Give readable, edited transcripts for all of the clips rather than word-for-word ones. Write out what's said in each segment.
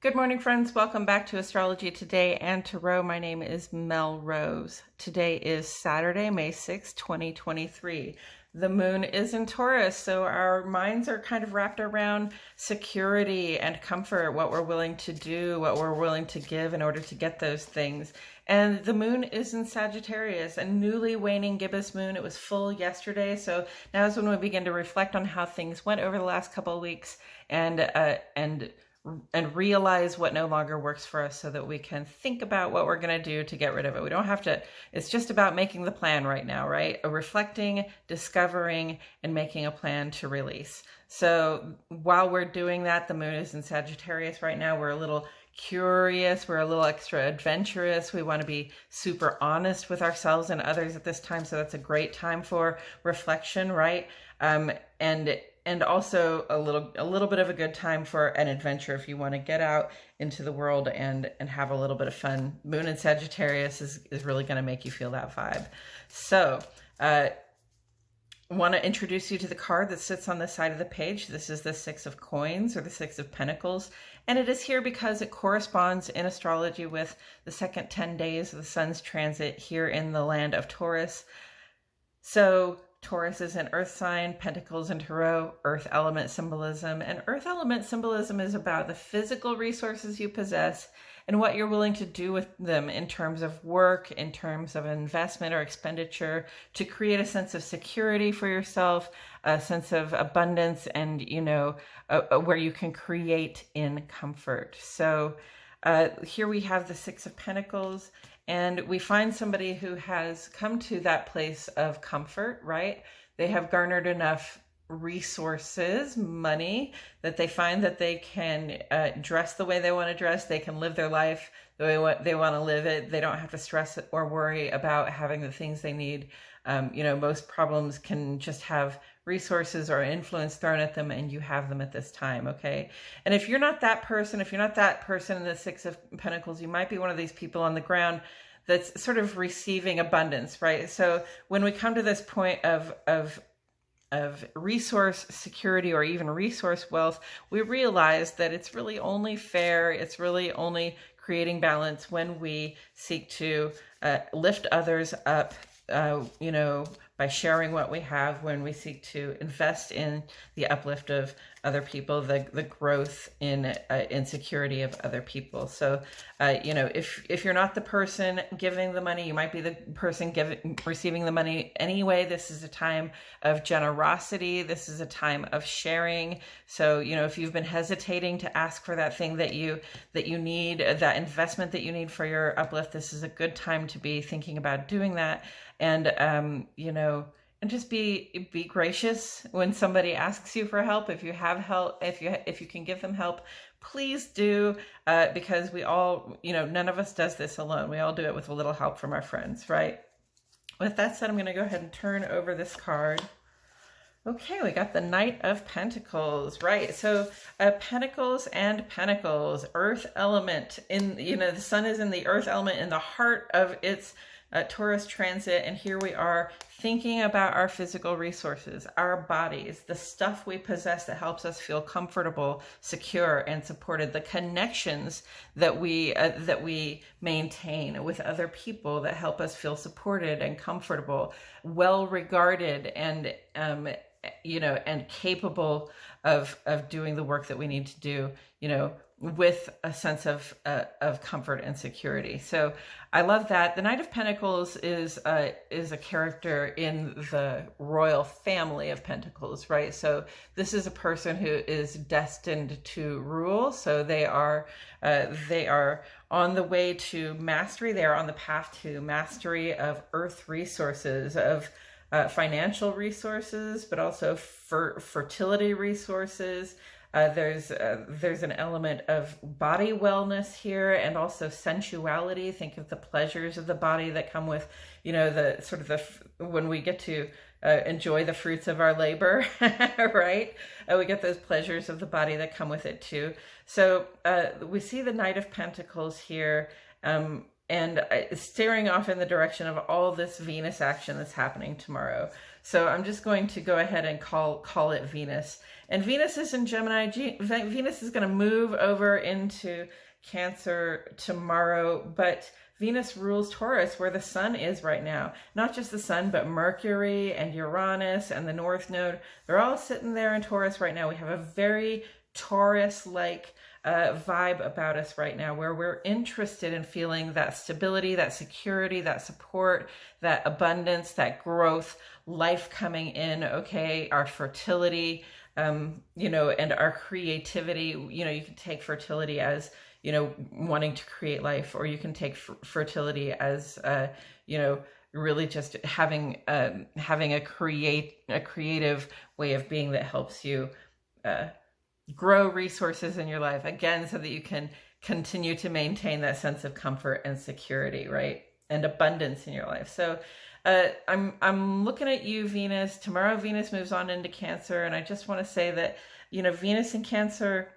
Good morning, friends. Welcome back to Astrology Today and Tarot. My name is Mel Rose. Today is Saturday, May 6, 2023. The moon is in Taurus, so our minds are kind of wrapped around security and comfort, what we're willing to do, what we're willing to give in order to get those things. And the moon is in Sagittarius, a newly waning gibbous moon. It was full yesterday, so now is when we begin to reflect on how things went over the last couple of weeks and realize what no longer works for us so that we can think about what we're going to do to get rid of it. We don't have to, it's just about making the plan right now, right? Reflecting, discovering, and making a plan to release. So while we're doing that, the moon is in Sagittarius right now. We're a little curious, we're a little extra adventurous. We want to be super honest with ourselves and others at this time. So that's a great time for reflection, right? And also a little bit of a good time for an adventure if you want to get out into the world and have a little bit of fun. Moon in Sagittarius is really going to make you feel that vibe. So want to introduce you to the card that sits on the side of the page. This is the Six of Coins, or the Six of Pentacles. And it is here because it corresponds in astrology with the second 10 days of the sun's transit here in the land of Taurus. So Taurus is an earth sign, Pentacles and Tarot, earth element symbolism. And earth element symbolism is about the physical resources you possess and what you're willing to do with them in terms of work, in terms of investment or expenditure, to create a sense of security for yourself, a sense of abundance, and, where you can create in comfort. So here we have the Six of Pentacles. And we find somebody who has come to that place of comfort, right? They have garnered enough resources, money, that they find that they can dress the way they want to dress. They can live their life the way they want to live it. They don't have to stress or worry about having the things they need. Most problems can just have resources or influence thrown at them, and you have them at this time, okay? And if you're not that person, in the Six of Pentacles, you might be one of these people on the ground that's sort of receiving abundance, right? So when we come to this point of resource security or even resource wealth, we realize that it's really only fair, it's really only creating balance when we seek to lift others up, by sharing what we have, when we seek to invest in the uplift of other people, the growth in security of other people. So, if you're not the person giving the money, you might be the person receiving the money anyway. This is a time of generosity. This is a time of sharing. So, if you've been hesitating to ask for that thing that you need, that investment that you need for your uplift, this is a good time to be thinking about doing that. And, and just be gracious when somebody asks you for help. If you have help, if you can give them help, please do, because we all, none of us does this alone. We all do it with a little help from our friends, right? With that said, I'm going to go ahead and turn over this card. Okay, we got the Knight of Pentacles, right? So Pentacles and Pentacles, earth element. The sun is in the earth element in the heart of its Taurus transit, and here we are thinking about our physical resources, our bodies, the stuff we possess that helps us feel comfortable, secure, and supported, the connections that we maintain with other people that help us feel supported and comfortable, well regarded, and and capable of doing the work that we need to do, with a sense of comfort and security. So I love that. The Knight of Pentacles is a character in the royal family of Pentacles, right? So this is a person who is destined to rule. So they are on the way to mastery. They are on the path to mastery of earth resources, of financial resources, but also fertility resources. There's an element of body wellness here, and also sensuality. Think of the pleasures of the body that come with, when we get to enjoy the fruits of our labor, right? We get those pleasures of the body that come with it too. So we see the Knight of Pentacles here. staring off in the direction of all this Venus action that's happening tomorrow. So I'm just going to go ahead and call it Venus. And Venus is in Gemini. Venus is going to move over into Cancer tomorrow, but Venus rules Taurus, where the sun is right now. Not just the sun, but Mercury and Uranus and the North Node. They're all sitting there in Taurus right now. We have a very Taurus-like vibe about us right now, where we're interested in feeling that stability, that security, that support, that abundance, that growth, life coming in, okay, our fertility, you know, and our creativity. You know, you can take fertility as, you know, wanting to create life, or you can take fertility as, you know, really just having a creative way of being that helps you grow resources in your life, again, so that you can continue to maintain that sense of comfort and security, right? And abundance in your life. So I'm looking at you, Venus. Tomorrow Venus moves on into Cancer, and I just want to say that, you know, Venus in Cancer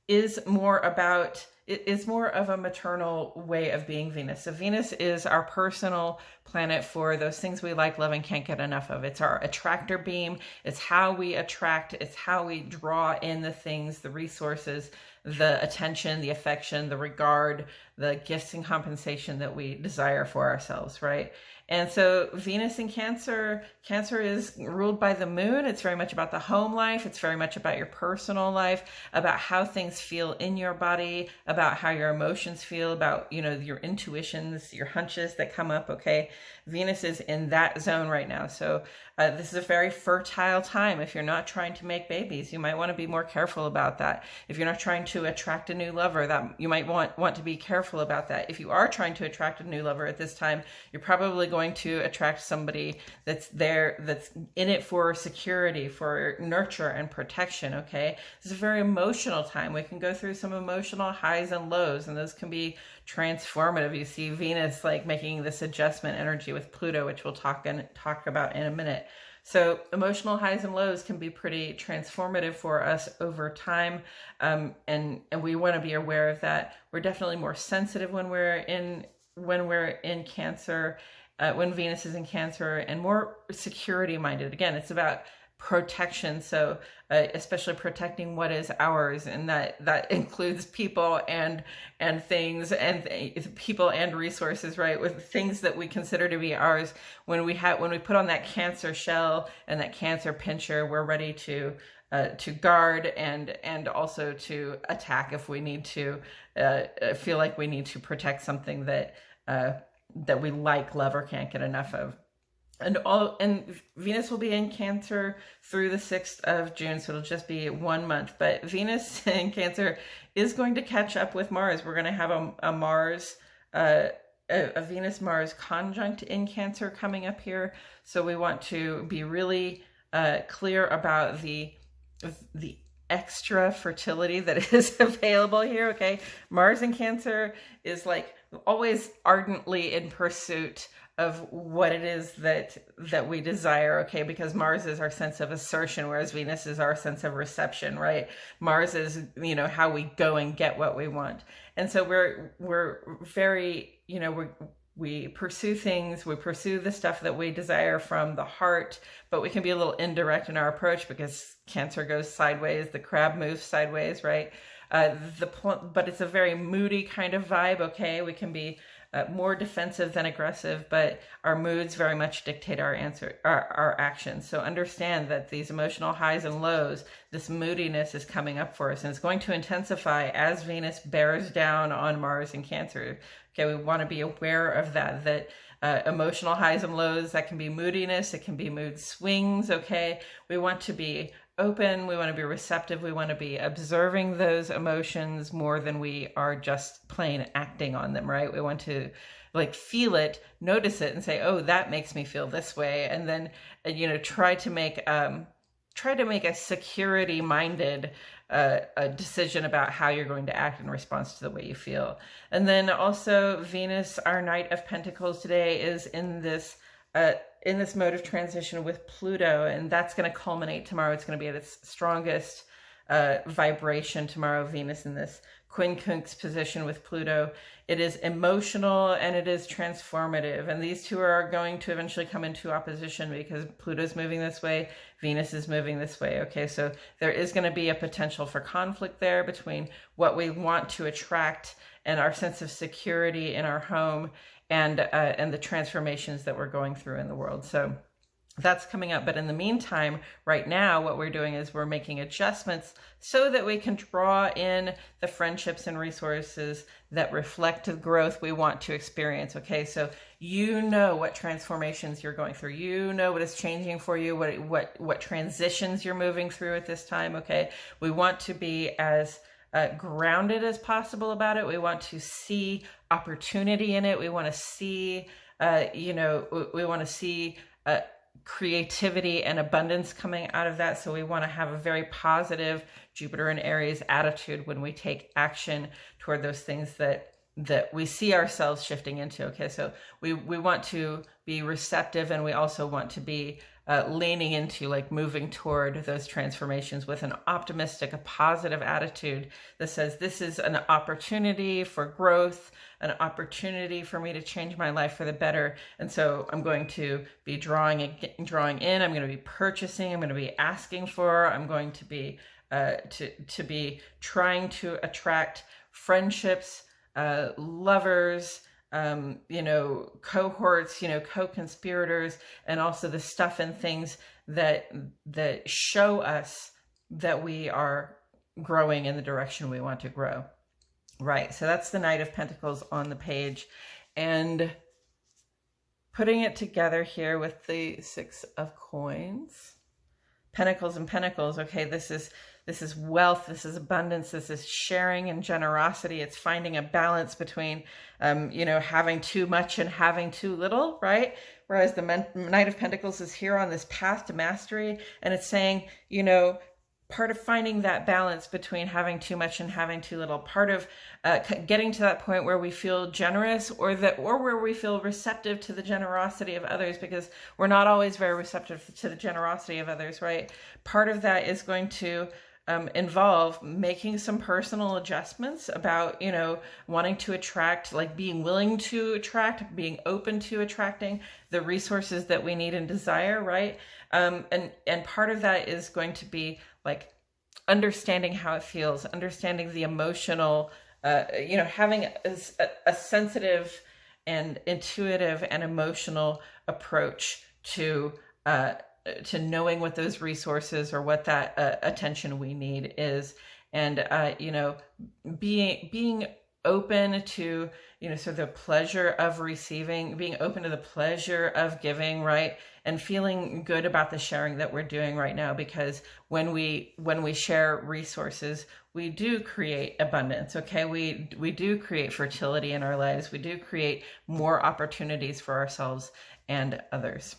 is more of a maternal way of being Venus. So Venus is our personal planet for those things we like, love, and can't get enough of. It's our attractor beam. It's how we attract. It's how we draw in the things, the resources, the attention, the affection, the regard, the gifts and compensation that we desire for ourselves, right? And so Venus in Cancer, Cancer is ruled by the moon. It's very much about the home life. It's very much about your personal life, about how things feel in your body, about how your emotions feel, about, you know, your intuitions, your hunches that come up, okay? Venus is in that zone right now. So this is a very fertile time. If you're not trying to make babies, you might want to be more careful about that. If you're not trying to attract a new lover, that you might want to be careful about that. If you are trying to attract a new lover at this time, you're probably going to attract somebody that's in it for security, for nurture and protection, okay? This is a very emotional time. We can go through some emotional highs and lows, and those can be transformative. You see Venus like making this adjustment energy with Pluto, which we'll talk about in a minute. So emotional highs and lows can be pretty transformative for us over time, and we want to be aware of that. We're definitely more sensitive when we're in Cancer, when Venus is in Cancer, and more security minded. Again, it's about protection. So especially protecting what is ours, and that includes people and things, and people and resources, right? With things that we consider to be ours. When we put on that Cancer shell and that Cancer pincher, we're ready to guard and also to attack if we need to, feel like we need to protect something that we like, love, or can't get enough of. And Venus will be in Cancer through the 6th of June, so it'll just be 1 month. But Venus in Cancer is going to catch up with Mars. We're going to have a Venus-Mars conjunct in Cancer coming up here. So we want to be really clear about the extra fertility that is available here, okay? Mars in Cancer is like always ardently in pursuit of what it is that we desire, okay? Because Mars is our sense of assertion, whereas Venus is our sense of reception, right? Mars is, you know, how we go and get what we want. And so we're very, you know, we pursue things, we pursue the stuff that we desire from the heart, but we can be a little indirect in our approach because Cancer goes sideways, the crab moves sideways, right? But it's a very moody kind of vibe, okay? We can be more defensive than aggressive, but our moods very much dictate our actions. So understand that these emotional highs and lows, this moodiness is coming up for us, and it's going to intensify as Venus bears down on Mars in Cancer. Okay, we want to be aware of that emotional highs and lows, that can be moodiness, it can be mood swings, okay? We want to be open, we want to be receptive, we want to be observing those emotions more than we are just plain acting on them, right? We want to like feel it, notice it, and say, oh, that makes me feel this way, and then, you know, try to make a security minded a decision about how you're going to act in response to the way you feel. And then also Venus, our Knight of Pentacles today, is in this mode of transition with Pluto, and that's going to culminate tomorrow. It's going to be at its strongest vibration tomorrow. Venus in this quincunx position with Pluto. It is emotional and it is transformative. And these two are going to eventually come into opposition because Pluto's moving this way, Venus is moving this way. Okay, so there is going to be a potential for conflict there between what we want to attract and our sense of security in our home and the transformations that we're going through in the world. So that's coming up. But in the meantime, right now, what we're doing is we're making adjustments so that we can draw in the friendships and resources that reflect the growth we want to experience. Okay, so you know what transformations you're going through. You know what is changing for you, what transitions you're moving through at this time. Okay, we want to be as grounded as possible about it. We want to see opportunity in it. We want to see, we want to see creativity and abundance coming out of that. So we want to have a very positive Jupiter and Aries attitude when we take action toward those things that we see ourselves shifting into. Okay, so we want to be receptive, and we also want to be leaning into, like, moving toward those transformations with an optimistic, a positive attitude that says this is an opportunity for growth, an opportunity for me to change my life for the better. And so I'm going to be drawing in, I'm going to be purchasing, I'm going to be asking for, I'm going to be to be trying to attract friendships, lovers, cohorts, co-conspirators, and also the stuff and things that show us that we are growing in the direction we want to grow. Right. So that's the Knight of Pentacles on the page, and putting it together here with the Six of Coins, Pentacles and Pentacles. Okay. This is wealth. This is abundance. This is sharing and generosity. It's finding a balance between, having too much and having too little, right? Whereas the Knight of Pentacles is here on this path to mastery, and it's saying, part of finding that balance between having too much and having too little, part of getting to that point where we feel generous, or where we feel receptive to the generosity of others, because we're not always very receptive to the generosity of others, right? Part of that is going to involve making some personal adjustments about, wanting to attract, like being willing to attract, being open to attracting the resources that we need and desire, right? And part of that is going to be like understanding how it feels, understanding the emotional, having a sensitive and intuitive and emotional approach to knowing what those resources or what that attention we need is, and being open to sort of the pleasure of receiving, being open to the pleasure of giving, right? And feeling good about the sharing that we're doing right now, because when we share resources, we do create abundance. Okay, we do create fertility in our lives. We do create more opportunities for ourselves and others.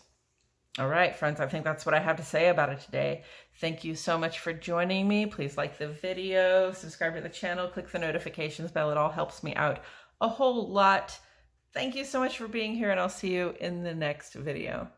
All right, friends, I think that's what I have to say about it today. Thank you so much for joining me. Please like the video, subscribe to the channel, click the notifications bell. It all helps me out a whole lot. Thank you so much for being here, and I'll see you in the next video.